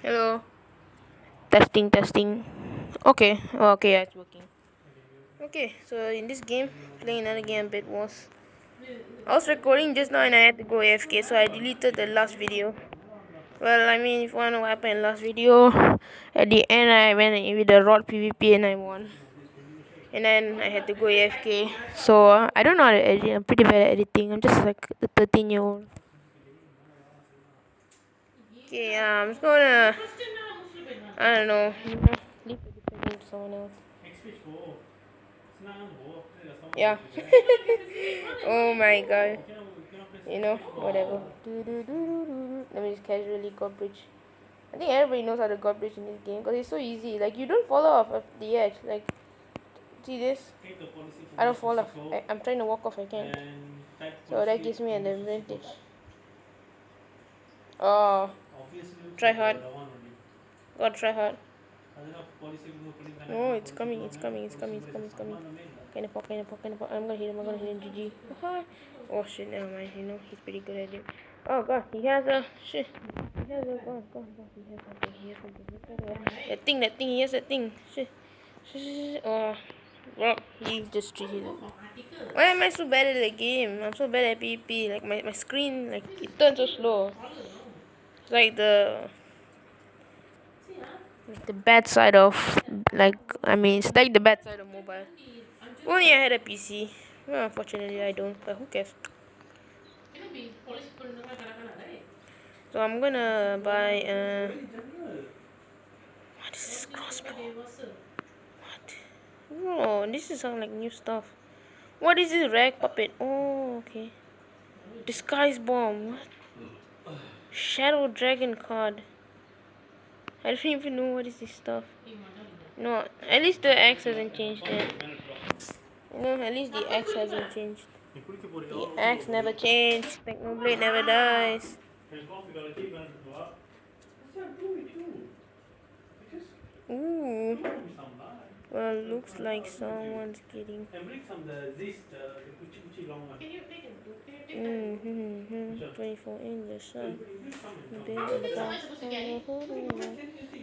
Hello. Testing, testing. Okay. Okay, yeah, it's working. Okay, so in this game, playing another game, Bed Wars. I was recording just now and I had to go AFK, so I deleted the last video. Well, I mean, if you want to know what happened in the last video, at the end I went in with the Rod PvP and I won. And then I had to go AFK. So I don't know how to edit. I'm pretty bad at editing. I'm just like the 13-year-old. Okay, I'm just gonna. I don't know. Leave it depending to someone else. Yeah. Oh my god. Whatever. Let me just casually god bridge. I think everybody knows how to god bridge in this game because it's so easy. Like, you don't fall off of the edge. Like, see this? I don't fall off. I'm trying to walk off, I can't. So that gives me an advantage. Oh, try hard. God, try hard. No, it's coming, it's coming, it's coming, it's coming, it's coming. Kind of pop, kind of pop, kind of pop. I'm gonna hit him, GG. Oh shit, never mind. He's pretty good at it. Oh god, he has a shit. He has a god, he has something. That thing, he has that thing. Shit. Oh, well, he just treated it. Why am I so bad at the game? I'm so bad at PvP. Like my screen, like it turns so slow. It's like the bad side of it's like the bad side of mobile. Only I had a PC. Well, unfortunately I don't, but who cares? So I'm gonna buy what is this crossbow? What? Oh, this is sound like new stuff. What is this rag puppet? Oh, okay. Disguise bomb. What? Shadow dragon card. I don't even know what is this stuff. No, at least the axe hasn't changed yet. At least the axe hasn't changed. The axe never changed. Technoblade never dies. Ooh. Well, looks like someone's getting. Mm-hmm. 24 in the sun. Big in the box.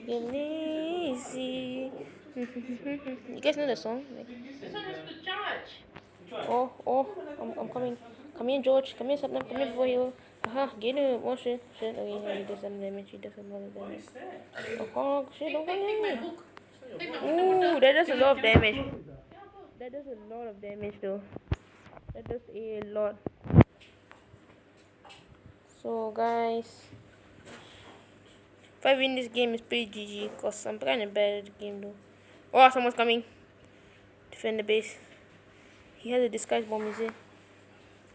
Get lazy. You guys know the song? Like, oh, I'm coming. Come here, George. Come here, Sapnam. Come here before you. Aha, get it. Oh, shit. Okay, he does some damage. He does a lot of damage. Oh, shit, don't come here. Ooh, that does a lot of damage. That does a lot of damage, though. That does a lot. So, guys, if I win this game, it's pretty GG. Because I'm kind of bad at the game, though. Oh, someone's coming. Defend the base. He has a disguise bomb, is it?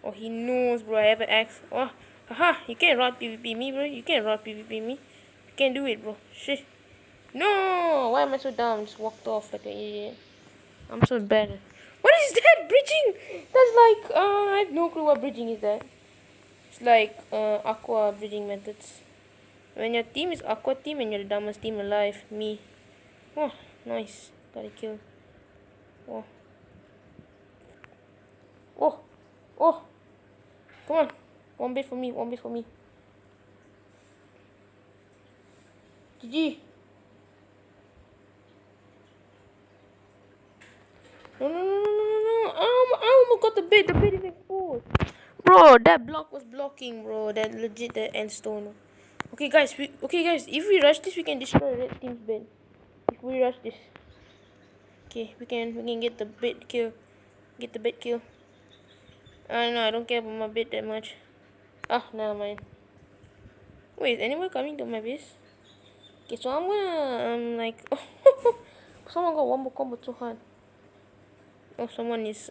Oh, he knows, bro. I have an axe. Oh, haha. You can't rod PvP me, bro. You can't rod PvP me. You can't do it, bro. Shit. No! Why am I so dumb? Just walked off like an idiot. I'm so bad. What is that? Bridging! That's like, I have no clue what bridging is that. It's like, aqua bridging methods. When your team is aqua team and you're the dumbest team alive. Me. Oh, nice. Got a kill. Oh. Oh. Oh. Come on. One bit for me. One bit for me. GG. No. I almost got the bait. The bait is exposed. Bro, that block was blocking, bro. That legit, the end stone. Okay, guys. If we rush this, we can destroy red team's bait. If we rush this, okay, we can get the bait kill. Get the bait kill. I don't know. I don't care about my bait that much. Ah, never mind. Wait, is anyone coming to my base? Okay, so I'm gonna someone got one more combo too hard. Oh, someone is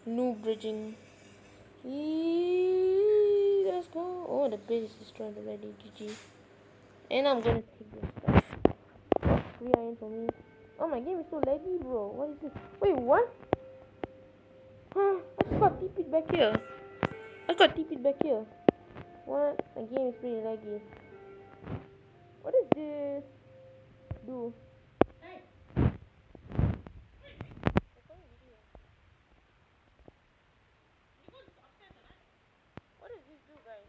noob bridging. Let's go. Oh, the base is destroyed already. GG. And I'm gonna take this stuff. 3 iron for me. Oh, my game is so laggy, bro. What is this? Wait, what? Huh? I just got TP'd back here. What? My game is pretty laggy. What does this do? What does this do, guys?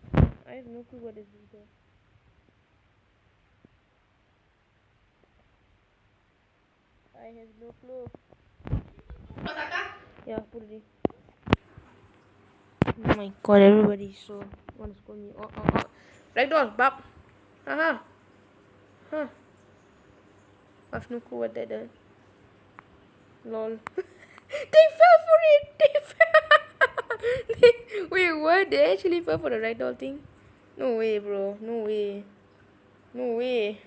I have no clue what this does. I have no clue. Yeah, put it in. Oh my god, everybody so wanna scold me. Oh. Ragdoll, bop. Haha. Huh. I have no clue what that does. Lol. They fell for it! They fell! Wait, what? They actually fell for the ragdoll thing? No way, bro. No way. No way.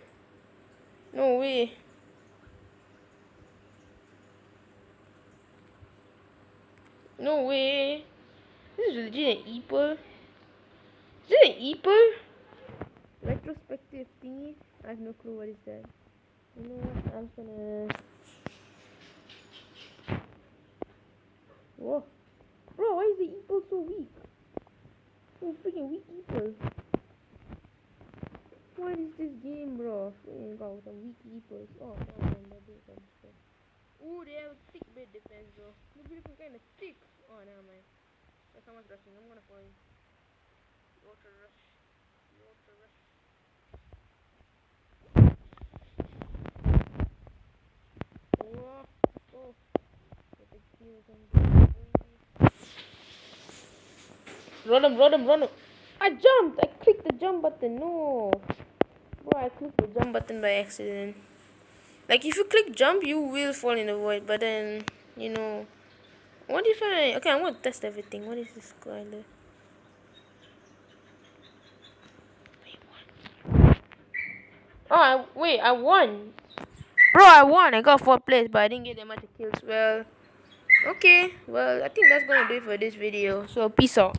No way. No way. This is legit an Eeple. Is it an Eeple? Retrospective thingy? I have no clue what is that. You know what? I'm gonna... Whoa. Bro, why is the Eeple so weak? So freaking weak Eeple. What is this game, bro? Freaking got some weak Eeples. Oh, damn, that did some stuff. Ooh, they have a thick bed defense, bro. Look beautiful kind of thick. Oh, never mind. There's someone's rushing. I'm gonna fall in. Water rush. Water rush. Oh, oh. Get the kills on this. Run him. I jumped. I clicked the jump button. No. Bro, I clicked the jump button by accident. Like, if you click jump, you will fall in the void. But then, you know. What if I... Okay, I want to test everything. What is this color? Oh, wait, I won. Bro, I won. I got 4th place, but I didn't get that much kills. Well, okay. Well, I think that's gonna do it for this video. So, peace out.